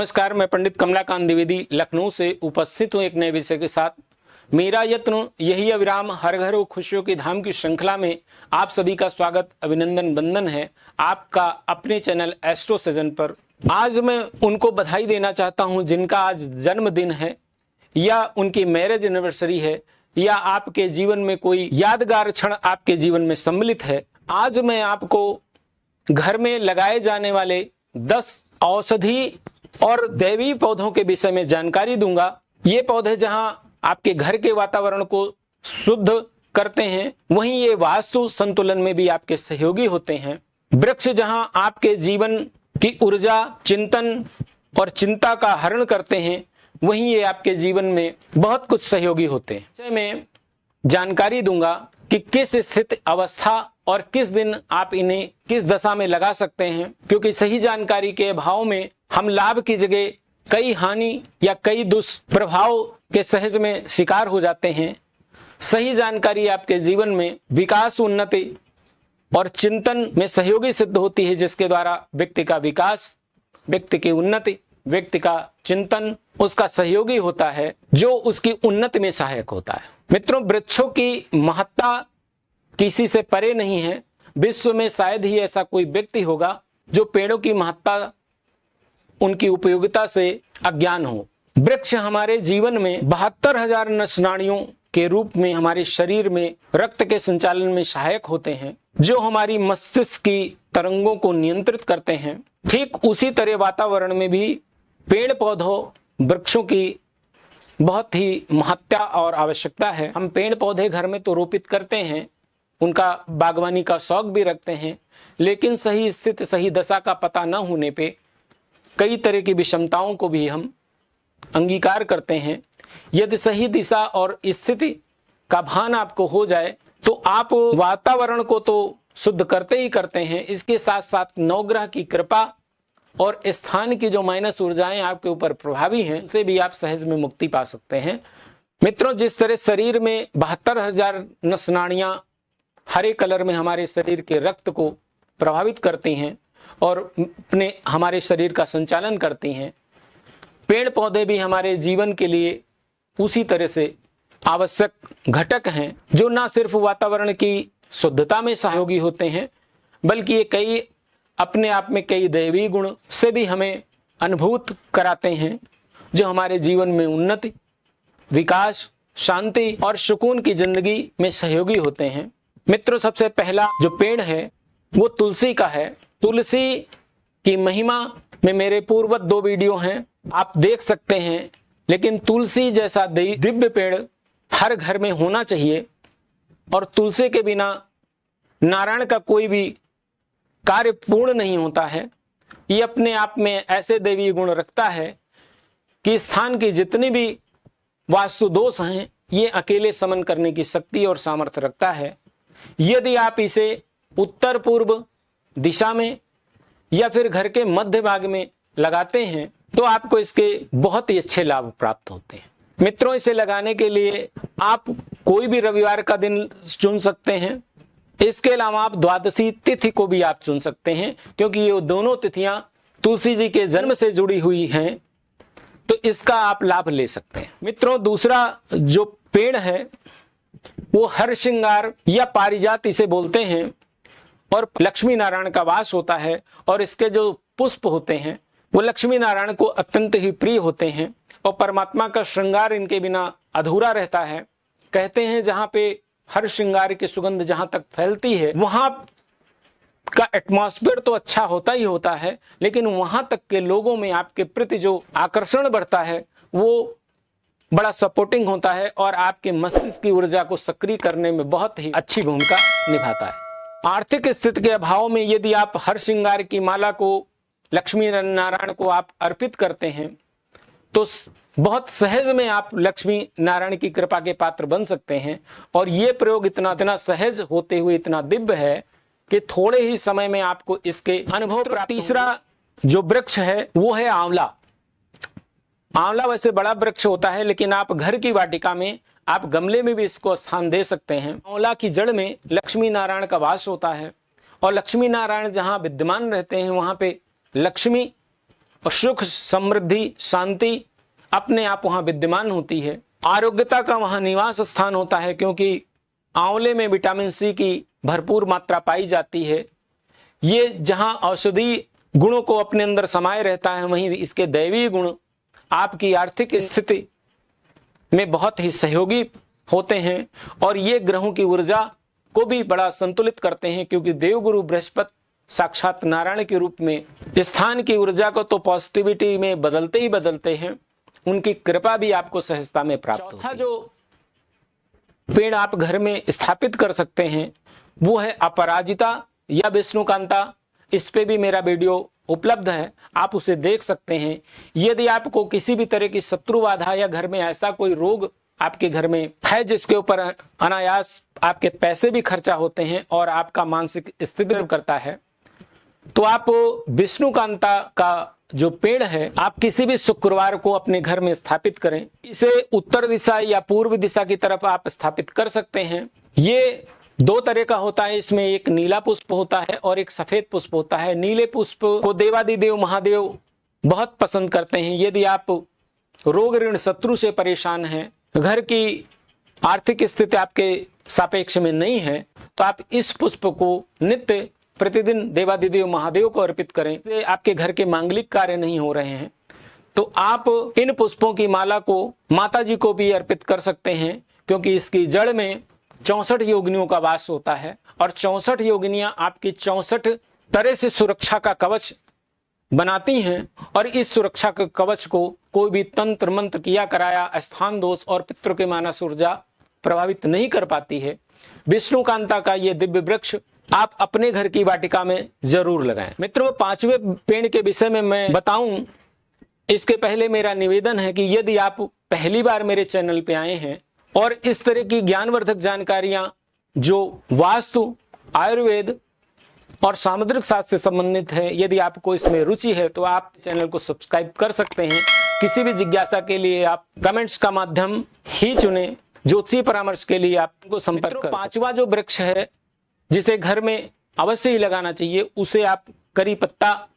नमस्कार, मैं पंडित कमलाकांत द्विवेदी लखनऊ से उपस्थित हूँ एक नए विषय के साथ। मेरा यत्न यही अविराम हर घर हो खुशियों की धाम की श्रृंखला में आप सभी का स्वागत अभिनंदन वंदन है आपका अपने चैनल एस्ट्रो सजन पर। आज मैं उनको बधाई देना चाहता हूं जिनका आज जन्मदिन है या उनकी मैरिज एनिवर्सरी है या आपके जीवन में कोई यादगार क्षण आपके जीवन में सम्मिलित है। आज मैं आपको घर में लगाए जाने वाले 10 औषधि और दैवीय पौधों के विषय में जानकारी दूंगा। ये पौधे जहां आपके घर के वातावरण को शुद्ध करते हैं, वहीं ये वास्तु संतुलन में भी आपके सहयोगी होते हैं। वृक्ष जहां आपके जीवन की ऊर्जा, चिंतन और चिंता का हरण करते हैं, वहीं ये आपके जीवन में बहुत कुछ सहयोगी होते हैं। मैं जानकारी दूंगा कि किस स्थिति अवस्था और किस दिन आप इन्हें किस दशा में लगा सकते हैं, क्योंकि सही जानकारी के अभाव में हम लाभ की जगह कई हानि या कई दुष्प्रभाव के सहज में शिकार हो जाते हैं। सही जानकारी आपके जीवन में विकास, उन्नति और चिंतन में सहयोगी सिद्ध होती है, जिसके द्वारा व्यक्ति का विकास, व्यक्ति की उन्नति, व्यक्ति का चिंतन उसका सहयोगी होता है, जो उसकी उन्नति में सहायक होता है। मित्रों, वृक्षों की महत्ता किसी से परे नहीं है। विश्व में शायद ही ऐसा कोई व्यक्ति होगा जो पेड़ों की महत्ता, उनकी उपयोगिता से अज्ञान हो। वृक्ष हमारे जीवन में 72,000 नसनाड़ियों के रूप में हमारे शरीर में रक्त के संचालन में सहायक होते हैं, जो हमारी मस्तिष्क की तरंगों को नियंत्रित करते हैं। ठीक उसी तरह वातावरण में भी पेड़ पौधों, वृक्षों की बहुत ही महत्ता और आवश्यकता है। हम पेड़ पौधे घर में तो रोपित करते हैं, उनका बागवानी का शौक भी रखते हैं, लेकिन सही स्थिति, सही दशा का पता न होने पे कई तरह की विषमताओं को भी हम अंगीकार करते हैं। यदि सही दिशा और स्थिति का भान आपको हो जाए तो आप वातावरण को तो शुद्ध करते ही करते हैं, इसके साथ साथ नवग्रह की कृपा और स्थान की जो माइनस ऊर्जाएं आपके ऊपर प्रभावी हैं, से भी आप सहज में मुक्ति पा सकते हैं। मित्रों, जिस तरह शरीर में 72,000 नसनाड़ियां हरे कलर में हमारे शरीर के रक्त को प्रभावित करती हैं और अपने हमारे शरीर का संचालन करती हैं, पेड़ पौधे भी हमारे जीवन के लिए उसी तरह से आवश्यक घटक हैं, जो न सिर्फ वातावरण की शुद्धता में सहयोगी होते हैं, बल्कि ये कई अपने आप में कई दैवीय गुण से भी हमें अनुभूत कराते हैं, जो हमारे जीवन में उन्नति, विकास, शांति और सुकून की जिंदगी में सहयोगी होते हैं। मित्रों, सबसे पहला जो पेड़ है वो तुलसी का है। तुलसी की महिमा में मेरे पूर्ववत 2 वीडियो हैं, आप देख सकते हैं। लेकिन तुलसी जैसा दिव्य पेड़ हर घर में होना चाहिए, और तुलसी के बिना नारायण का कोई भी कार्य पूर्ण नहीं होता है। ये अपने आप में ऐसे दैवीय गुण रखता है कि स्थान की जितनी भी वास्तु दोष हैं, ये अकेले समन करने की शक्ति और सामर्थ्य रखता है। यदि आप इसे उत्तर पूर्व दिशा में या फिर घर के मध्य भाग में लगाते हैं तो आपको इसके बहुत ही अच्छे लाभ प्राप्त होते हैं। मित्रों, इसे लगाने के लिए आप कोई भी रविवार का दिन चुन सकते हैं। इसके अलावा आप द्वादशी तिथि को भी आप चुन सकते हैं, क्योंकि ये दोनों तिथियां तुलसी जी के जन्म से जुड़ी हुई हैं, तो इसका आप लाभ ले सकते हैं। मित्रों, दूसरा जो पेड़ है वो हर श्रृंगार या पारिजात इसे बोलते हैं, और लक्ष्मी नारायण का वास होता है, और इसके जो पुष्प होते हैं वो लक्ष्मी नारायण को अत्यंत ही प्रिय होते हैं, और परमात्मा का श्रृंगार इनके बिना अधूरा रहता है। कहते हैं जहां पे हर श्रृंगार की सुगंध जहां तक फैलती है, वहां का एटमॉस्फेयर तो अच्छा होता ही होता है, लेकिन वहां तक के लोगों में आपके प्रति जो आकर्षण बढ़ता है वो बड़ा सपोर्टिंग होता है, और आपके मस्तिष्क की ऊर्जा को सक्रिय करने में बहुत ही अच्छी भूमिका निभाता है। आर्थिक स्थिति के अभाव में यदि आप हर श्रृंगार की माला को लक्ष्मी नारायण को आप अर्पित करते हैं, तो बहुत सहज में आप लक्ष्मी नारायण की कृपा के पात्र बन सकते हैं। और ये प्रयोग इतना सहज होते हुए इतना दिव्य है कि थोड़े ही समय में आपको इसके अनुभव प्राप्त। तीसरा जो वृक्ष है वो है आंवला। आंवला वैसे बड़ा वृक्ष होता है, लेकिन आप घर की वाटिका में, आप गमले में भी इसको स्थान दे सकते हैं। आंवला की जड़ में लक्ष्मी नारायण का वास होता है, और लक्ष्मी नारायण जहां विद्यमान रहते हैं वहां पे लक्ष्मी और सुख समृद्धि शांति अपने आप वहां विद्यमान होती है। आरोग्यता का वहां निवास स्थान होता है, क्योंकि आंवले में विटामिन सी की भरपूर मात्रा पाई जाती है। ये जहां औषधि गुणों को अपने अंदर समाये रहता है, वहीं इसके दैवीय गुण आपकी आर्थिक स्थिति में बहुत ही सहयोगी होते हैं और ये ग्रहों की ऊर्जा को भी बड़ा संतुलित करते हैं, क्योंकि देवगुरु बृहस्पति साक्षात नारायण के रूप में स्थान की ऊर्जा को तो पॉजिटिविटी में बदलते ही बदलते हैं। उनकी कृपा भी आपको सहजता में प्राप्त होती है। चौथा जो पेड़ आप घर में स्थापित कर सकते हैं वो है अपराजिता या विष्णुकांता। इस पे भी मेरा वीडियो उपलब्ध है, आप उसे देख सकते हैं। यदि आपको किसी भी तरह की शत्रु बाधा या घर में ऐसा कोई रोग आपके घर में है जिसके ऊपर अनायास आपके पैसे भी खर्चा होते हैं और आपका मानसिक स्थिति करता है, तो आप विष्णुकांता का जो पेड़ है आप किसी भी शुक्रवार को अपने घर में स्थापित करें। इसे उत्तर दिशा या पूर्व दिशा की तरफ आप स्थापित कर सकते हैं। ये दो तरह का होता है, इसमें एक नीला पुष्प होता है और एक सफेद पुष्प होता है। नीले पुष्प को देवादिदेव महादेव बहुत पसंद करते हैं। यदि आप रोग ऋण शत्रु से परेशान हैं, घर की आर्थिक स्थिति आपके सापेक्ष में नहीं है, तो आप इस पुष्प को नित्य प्रतिदिन देवादिदेव महादेव को अर्पित करें। से आपके घर के मांगलिक कार्य नहीं हो रहे हैं तो आप इन पुष्पों की माला को माता जी को भी अर्पित कर सकते हैं, क्योंकि इसकी जड़ में 64 योगिनियों का वास होता है और 64 योगिनियां आपकी 64 तरह से सुरक्षा का कवच बनाती हैं और इस सुरक्षा के कवच को कोई भी तंत्र मंत्र किया कराया स्थान दोष और पितृ के मानस ऊर्जा प्रभावित नहीं कर पाती है। विष्णुकांता का ये दिव्य वृक्ष आप अपने घर की वाटिका में जरूर लगाएं। मित्रों, 5वें पेड़ के विषय में मैं बताऊं इसके पहले मेरा निवेदन है कि यदि आप पहली बार मेरे चैनल पे आए हैं और इस तरह की ज्ञानवर्धक जानकारियां जो वास्तु, आयुर्वेद और सामुद्रिक शास्त्र से संबंधित है, यदि आपको इसमें रुचि है तो आप चैनल को सब्सक्राइब कर सकते हैं। किसी भी जिज्ञासा के लिए आप कमेंट्स का माध्यम ही चुने। ज्योतिषी परामर्श के लिए आपको संपर्क करें। 5वां जो वृक्ष है जिसे घर में अवश्य ही लगाना चाहिए, उसे आप करी पत्ता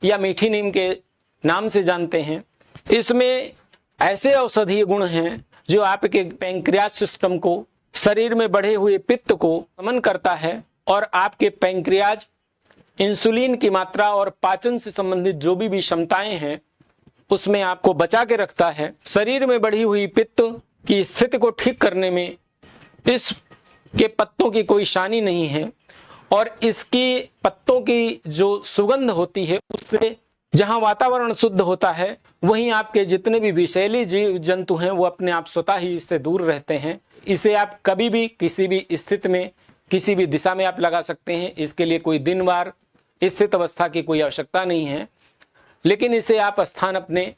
या मीठी नीम के नाम से जानते हैं। इसमें ऐसे औषधीय गुण हैं जो आपके पैंक्रियाज सिस्टम को, शरीर में बढ़े हुए पित्त को शमन करता है और आपके पैंक्रियाज इंसुलिन की मात्रा और पाचन से संबंधित जो भी क्षमताएं हैं उसमें आपको बचा के रखता है। शरीर में बढ़ी हुई पित्त की स्थिति को ठीक करने में इस के पत्तों की कोई शानी नहीं है और इसकी पत्तों की जो सुगंध होती है उससे जहां वातावरण शुद्ध होता है वहीं आपके जितने भी विषैली जीव जंतु हैं वो अपने आप स्वतः ही इससे दूर रहते हैं। इसे आप कभी भी किसी भी स्थिति में किसी भी दिशा में आप लगा सकते हैं। इसके लिए कोई दिन वार स्थित अवस्था की कोई आवश्यकता नहीं है, लेकिन इसे आप स्थान अपने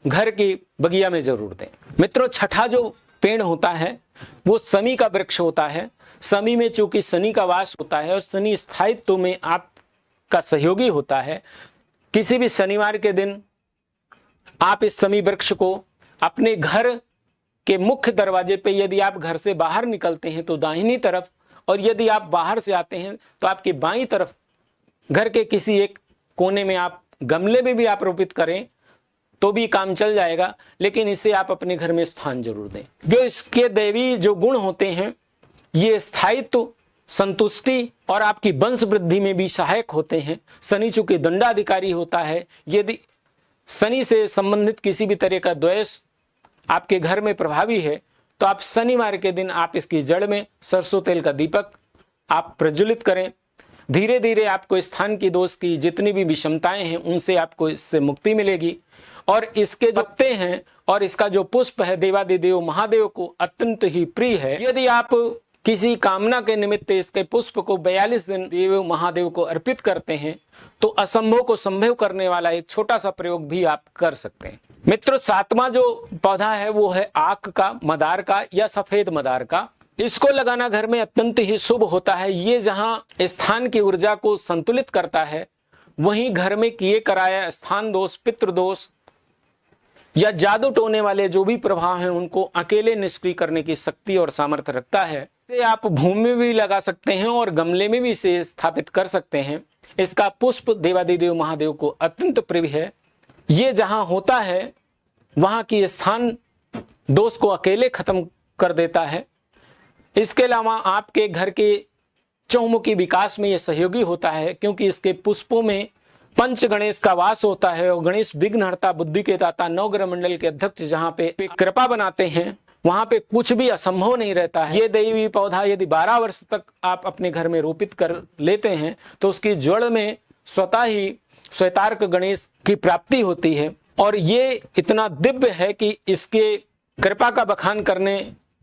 घर की बगिया में जरूर दें। मित्रों, 6ठा जो पेड़ होता है वो शमी का वृक्ष होता है। शमी में चूंकि शनि का वास होता है और शनि स्थायित्व में आपका सहयोगी होता है, किसी भी शनिवार के दिन आप इस शमी वृक्ष को अपने घर के मुख्य दरवाजे पे, यदि आप घर से बाहर निकलते हैं तो दाहिनी तरफ और यदि आप बाहर से आते हैं तो आपकी बाईं तरफ घर के किसी एक कोने में आप गमले में भी आप रोपित करें तो भी काम चल जाएगा, लेकिन इसे आप अपने घर में स्थान जरूर दें। जो इसके दैवी जो गुण होते हैं ये स्थायित्व, संतुष्टि और आपकी वंश वृद्धि में भी सहायक होते हैं। शनि चूंकि दंडाधिकारी होता है, यदि शनि से संबंधित किसी भी तरह का द्वेष आपके घर में प्रभावी है तो आप शनिवार के दिन आप इसकी जड़ में सरसों तेल का दीपक आप प्रज्वलित करें। धीरे धीरे आपको स्थान की दोष की जितनी भी विषमताएं हैं उनसे आपको इससे मुक्ति मिलेगी। और इसके जो पत्ते हैं और इसका जो पुष्प है देवादिदेव महादेव को अत्यंत ही प्रिय है। यदि आप किसी कामना के निमित्त इसके पुष्प को 42 दिन देव महादेव को अर्पित करते हैं तो असंभव को संभव करने वाला एक छोटा सा प्रयोग भी आप कर सकते हैं। मित्रों, 7वां जो पौधा है वो है आक का, मदार का या सफेद मदार का। इसको लगाना घर में अत्यंत ही शुभ होता है। ये जहां स्थान की ऊर्जा को संतुलित करता है वहीं घर में किए कराया स्थान दोष, पितृ दोष या जादू टोने वाले जो भी प्रभाव हैं उनको अकेले निष्क्रिय करने की शक्ति और सामर्थ्य रखता है। इसे आप भूमि में भी लगा सकते हैं और गमले में भी इसे स्थापित कर सकते हैं। इसका पुष्प देवादिदेव महादेव को अत्यंत प्रिय है। ये जहां होता है वहां की स्थान दोष को अकेले खत्म कर देता है। इसके अलावा आपके घर के चौमुखी विकास में यह सहयोगी होता है, क्योंकि इसके पुष्पों में पंच गणेश का वास होता है और गणेश विघ्नहर्ता, बुद्धि के दाता, नवग्रह मंडल के अध्यक्ष जहां पे कृपा बनाते हैं वहां पे कुछ भी असंभव नहीं रहता है। ये दैवी पौधा यदि 12 वर्ष तक आप अपने घर में रोपित कर लेते हैं तो उसकी जड़ में स्वतः ही श्वेतार्क गणेश की प्राप्ति होती है। और ये इतना दिव्य है कि इसके कृपा का बखान करने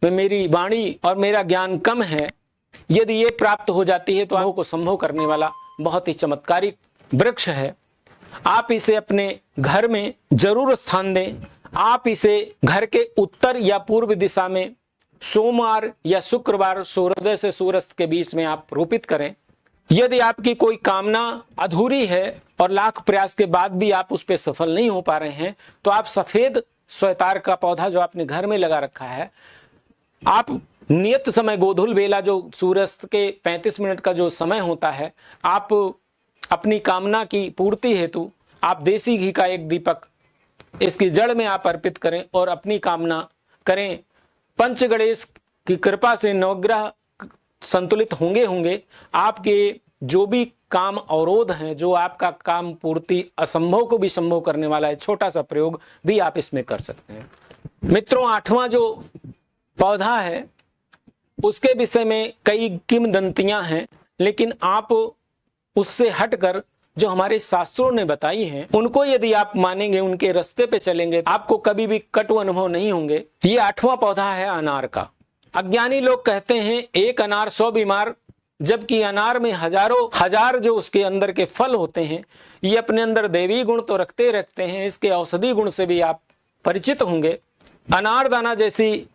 में मेरी वाणी और मेरा ज्ञान कम है। यदि ये प्राप्त हो जाती है तो आपको संभव करने वाला बहुत ही चमत्कारिक वृक्ष है। आप इसे अपने घर में जरूर स्थान दें। आप इसे घर के उत्तर या पूर्व दिशा में सोमवार या शुक्रवार सूर्योदय से सूर्यास्त के बीच में आप रोपित करें। यदि आपकी कोई कामना अधूरी है और लाख प्रयास के बाद भी आप उस पर सफल नहीं हो पा रहे हैं तो आप सफेद श्वेतार का पौधा जो आपने घर में लगा रखा है, आप नियत समय गोधूल बेला जो सूर्यास्त के 35 मिनट का जो समय होता है, आप अपनी कामना की पूर्ति हेतु आप देसी घी का एक दीपक इसकी जड़ में आप अर्पित करें और अपनी कामना करें। पंच गणेश की कृपा से नवग्रह संतुलित होंगे। आपके जो भी काम अवरोध हैं, जो आपका काम पूर्ति असंभव को भी संभव करने वाला है, छोटा सा प्रयोग भी आप इसमें कर सकते हैं। मित्रों, 8वां जो पौधा है उसके विषय में कई किंवदंतियां हैं, लेकिन आप उससे हटकर जो हमारे शास्त्रों ने बताई हैं उनको यदि आप मानेंगे, उनके रास्ते पे चलेंगे, आपको कभी भी कटु अनुभव नहीं होंगे। ये 8वां पौधा है अनार का। अज्ञानी लोग कहते हैं एक अनार 100 बीमार, जबकि अनार में हजारों हजार जो उसके अंदर के फल होते हैं ये अपने अंदर दैवी गुण तो रखते हैं, इसके औषधि गुण से भी आप परिचित होंगे। अनार दाना जैसी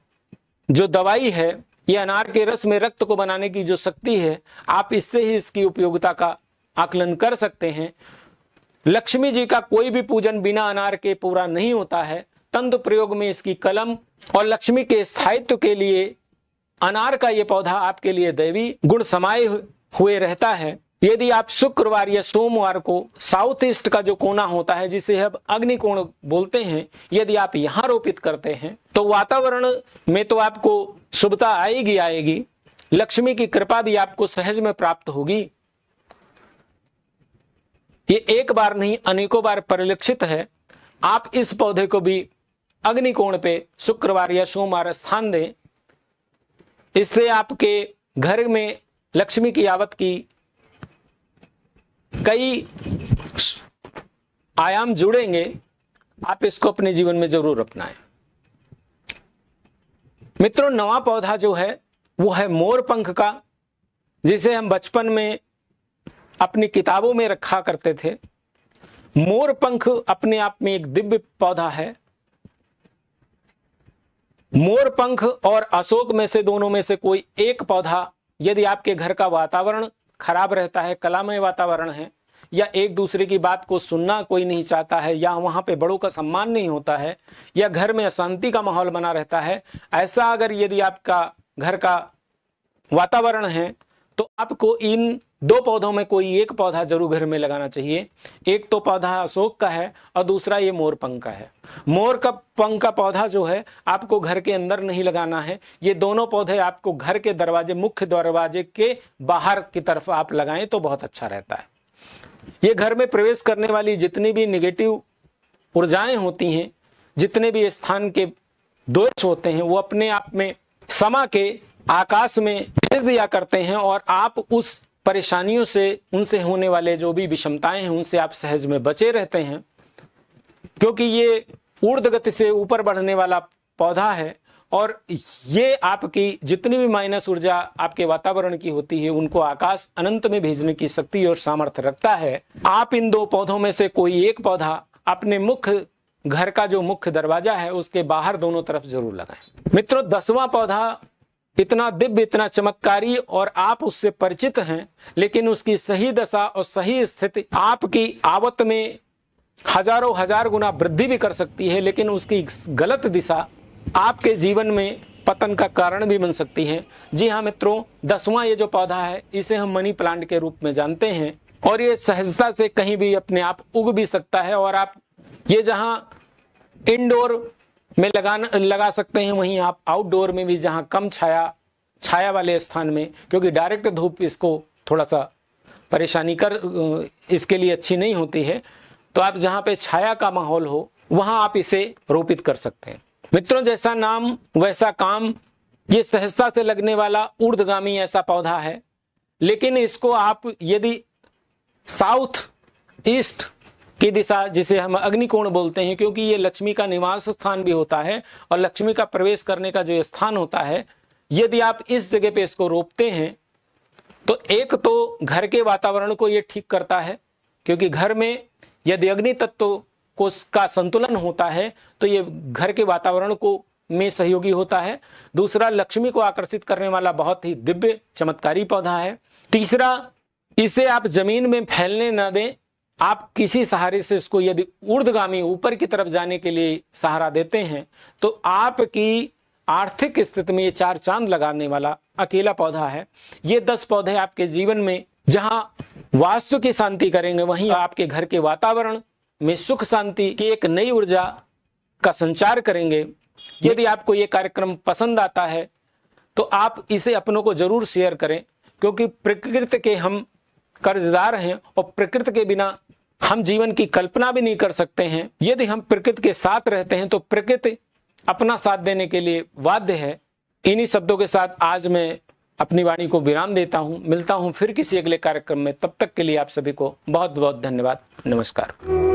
जो दवाई है, ये अनार के रस में रक्त को बनाने की जो शक्ति है, आप इससे ही इसकी उपयोगिता का आकलन कर सकते हैं। लक्ष्मी जी का कोई भी पूजन बिना अनार के पूरा नहीं होता है। तंत्र प्रयोग में इसकी कलम और लक्ष्मी के स्थायित्व के लिए अनार का ये पौधा आपके लिए दैवी गुण समाये हुए रहता है। यदि आप शुक्रवार या सोमवार को साउथ ईस्ट का जो कोना होता है, जिसे हम अग्नि कोण बोलते हैं, यदि आप यहां रोपित करते हैं तो वातावरण में तो आपको शुभता आएगी। लक्ष्मी की कृपा भी आपको सहज में प्राप्त होगी। ये एक बार नहीं अनेकों बार परिलक्षित है। आप इस पौधे को भी अग्नि कोण पे शुक्रवार या सोमवार स्थान दें। इससे आपके घर में लक्ष्मी की आवत की कई आयाम जुड़ेंगे। आप इसको अपने जीवन में जरूर अपनाएं। मित्रों, 9वां पौधा जो है वो है मोर पंख का, जिसे हम बचपन में अपनी किताबों में रखा करते थे। मोर पंख अपने आप में एक दिव्य पौधा है। मोर पंख और अशोक में से दोनों में से कोई एक पौधा, यदि आपके घर का वातावरण खराब रहता है, कलामय वातावरण है, या एक दूसरे की बात को सुनना कोई नहीं चाहता है, या वहां पे बड़ों का सम्मान नहीं होता है, या घर में अशांति का माहौल बना रहता है, ऐसा अगर यदि आपका घर का वातावरण है तो आपको इन 2 पौधों में कोई एक पौधा जरूर घर में लगाना चाहिए। एक तो पौधा अशोक का है और दूसरा ये मोर पंख का है। मोर का पंख का पौधा जो है आपको घर के अंदर नहीं लगाना है। ये दोनों पौधे आपको घर के दरवाजे, मुख्य दरवाजे के बाहर की तरफ आप लगाएं तो बहुत अच्छा रहता है। ये घर में प्रवेश करने वाली जितनी भी निगेटिव ऊर्जाएं होती हैं, जितने भी स्थान के दोष होते हैं, वो अपने आप में समा के आकाश में भेज दिया करते हैं और आप उस परेशानियों से, उनसे होने वाले जो भी विषमताएं हैं, उनसे आप सहज में बचे रहते हैं। क्योंकि ये ऊर्ध्व गति से ऊपर बढ़ने वाला पौधा है और ये आपकी जितनी भी माइनस ऊर्जा आपके वातावरण की होती है उनको आकाश अनंत में भेजने की शक्ति और सामर्थ्य रखता है। आप इन 2 पौधों में से कोई एक पौधा अपने मुख्य घर का जो मुख्य दरवाजा है उसके बाहर दोनों तरफ जरूर लगाएं। मित्रों, 10वां पौधा इतना दिव्य, इतना चमत्कारी और आप उससे परिचित हैं, लेकिन उसकी सही दशा और सही स्थिति आपकी आवत में हजारों हजार गुना वृद्धि भी कर सकती है, लेकिन उसकी गलत दिशा आपके जीवन में पतन का कारण भी बन सकती है। जी हाँ मित्रों, 10वां ये जो पौधा है इसे हम मनी प्लांट के रूप में जानते हैं और ये सहजता से कहीं भी अपने आप उग भी सकता है और आप ये जहां इंडोर में लगा सकते हैं, वहीं आप आउटडोर में भी, जहां कम छाया वाले स्थान में, क्योंकि डायरेक्ट धूप इसको थोड़ा सा परेशानी इसके लिए अच्छी नहीं होती है, तो आप जहां पे छाया का माहौल हो वहां आप इसे रोपित कर सकते हैं। मित्रों, जैसा नाम वैसा काम, ये सहजता से लगने वाला ऊर्ध्वगामी ऐसा पौधा है, लेकिन इसको आप यदि साउथ ईस्ट की दिशा, जिसे हम अग्निकोण बोलते हैं, क्योंकि ये लक्ष्मी का निवास स्थान भी होता है और लक्ष्मी का प्रवेश करने का जो स्थान होता है, यदि आप इस जगह पे इसको रोपते हैं तो एक तो घर के वातावरण को ये ठीक करता है, क्योंकि घर में यदि अग्नि तत्व का संतुलन होता है तो ये घर के वातावरण को में सहयोगी होता है। दूसरा, लक्ष्मी को आकर्षित करने वाला बहुत ही दिव्य चमत्कारी पौधा है। तीसरा, इसे आप जमीन में फैलने न दें, आप किसी सहारे से इसको यदि ऊर्ध्वगामी ऊपर की तरफ जाने के लिए सहारा देते हैं तो आपकी आर्थिक स्थिति में ये 4 चांद लगाने वाला अकेला पौधा है। ये 10 पौधे आपके जीवन में जहां वास्तु की शांति करेंगे, वहीं आपके घर के वातावरण में सुख शांति की एक नई ऊर्जा का संचार करेंगे। यदि आपको ये कार्यक्रम पसंद आता है तो आप इसे अपनों को जरूर शेयर करें, क्योंकि प्रकृति के हम कर्जदार हैं और प्रकृति के बिना हम जीवन की कल्पना भी नहीं कर सकते हैं। यदि हम प्रकृति के साथ रहते हैं तो प्रकृति अपना साथ देने के लिए बाध्य है। इन्हीं शब्दों के साथ आज मैं अपनी वाणी को विराम देता हूं। मिलता हूं फिर किसी अगले कार्यक्रम में। तब तक के लिए आप सभी को बहुत बहुत धन्यवाद। नमस्कार।